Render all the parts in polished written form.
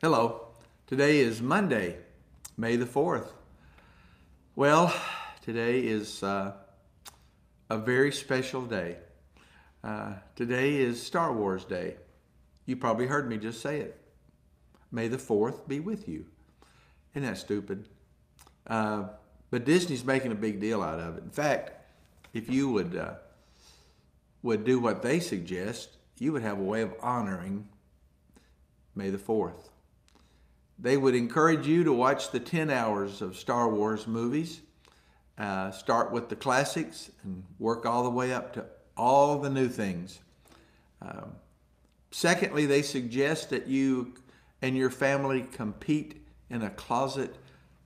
Hello. Today is Monday, May the 4th. Well, today is a very special day. Today is Star Wars Day. You probably heard me just say it. May the 4th be with you. Isn't that stupid? But Disney's making a big deal out of it. In fact, if you would do what they suggest, you would have a way of honoring May the 4th. They would encourage you to watch the 10 hours of Star Wars movies. Start with the classics and work all the way up to all the new things. Secondly, they suggest that you and your family compete in a closet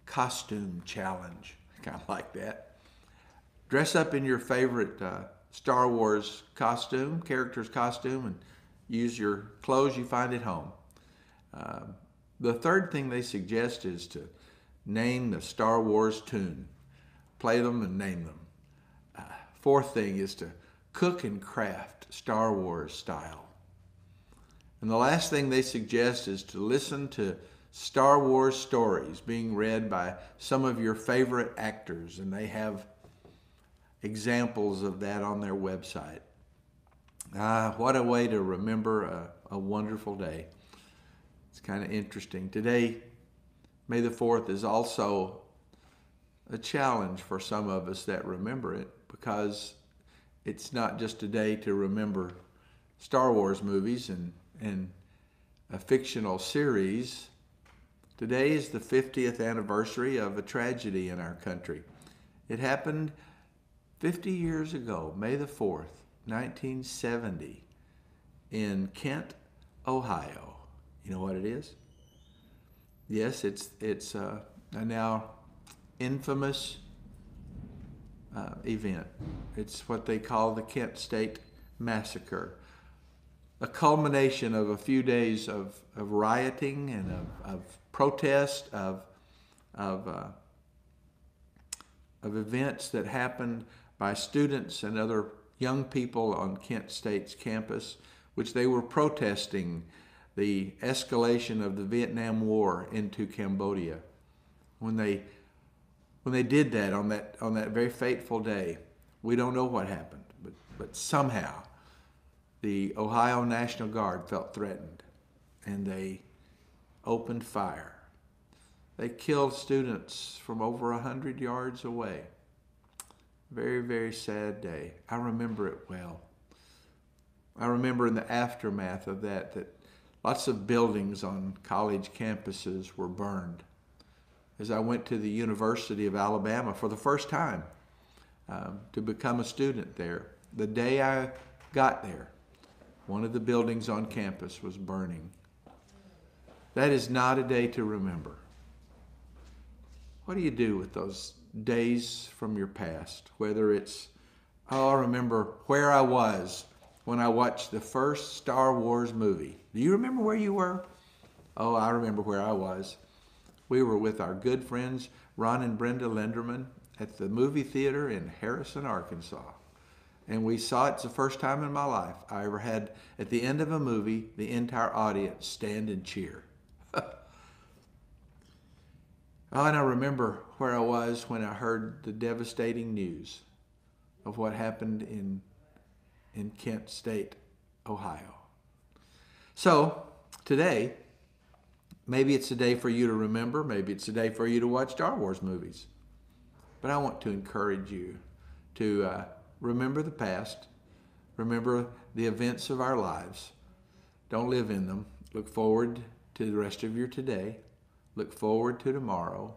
costume challenge. I kind of like that. Dress up in your favorite Star Wars costume, character's costume, and use your clothes you find at home. The third thing they suggest is to name the Star Wars tune. Play them and name them. Fourth thing is to cook and craft Star Wars style. And the last thing they suggest is to listen to Star Wars stories being read by some of your favorite actors, and they have examples of that on their website. What a way to remember a wonderful day. It's kind of interesting. Today, May the 4th is also a challenge for some of us that remember it, because it's not just a day to remember Star Wars movies and a fictional series. Today is the 50th anniversary of a tragedy in our country. It happened 50 years ago, May the 4th, 1970, in Kent, Ohio. You know what it is? Yes, it's a now infamous event. It's what they call the Kent State Massacre, a culmination of a few days of rioting and of protest, of events that happened by students and other young people on Kent State's campus, which they were protesting the escalation of the Vietnam War into Cambodia. When they did that on that very fateful day, we don't know what happened, but somehow the Ohio National Guard felt threatened and they opened fire. They killed students from over 100 yards away. Very, very sad day. I remember it well. I remember in the aftermath of that lots of buildings on college campuses were burned. As I went to the University of Alabama for the first time to become a student there, the day I got there, one of the buildings on campus was burning. That is not a day to remember. What do you do with those days from your past? Whether it's, I remember where I was when I watched the first Star Wars movie. Do you remember where you were? Oh, I remember where I was. We were with our good friends Ron and Brenda Linderman at the movie theater in Harrison, Arkansas. And we saw it. It's the first time in my life I ever had, at the end of a movie, the entire audience stand and cheer. And I remember where I was when I heard the devastating news of what happened in Kent State, Ohio. So today, maybe it's a day for you to remember, maybe it's a day for you to watch Star Wars movies. But I want to encourage you to remember the past, remember the events of our lives. Don't live in them. Look forward to the rest of your today. Look forward to tomorrow.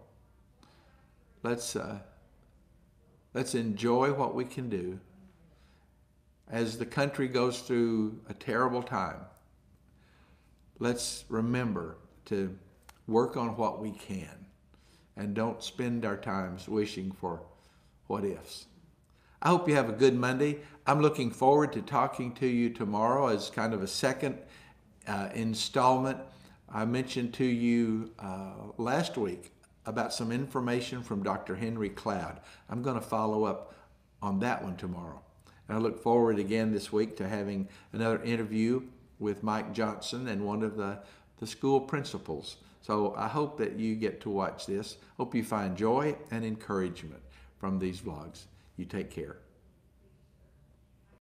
Let's enjoy what we can do. As the country goes through a terrible time, let's remember to work on what we can and don't spend our times wishing for what ifs. I hope you have a good Monday. I'm looking forward to talking to you tomorrow as kind of a second installment. I mentioned to you last week about some information from Dr. Henry Cloud. I'm going to follow up on that one tomorrow. And I look forward again this week to having another interview with Mike Johnson and one of the to school principals. So I hope that you get to watch this. Hope you find joy and encouragement from these vlogs. You take care.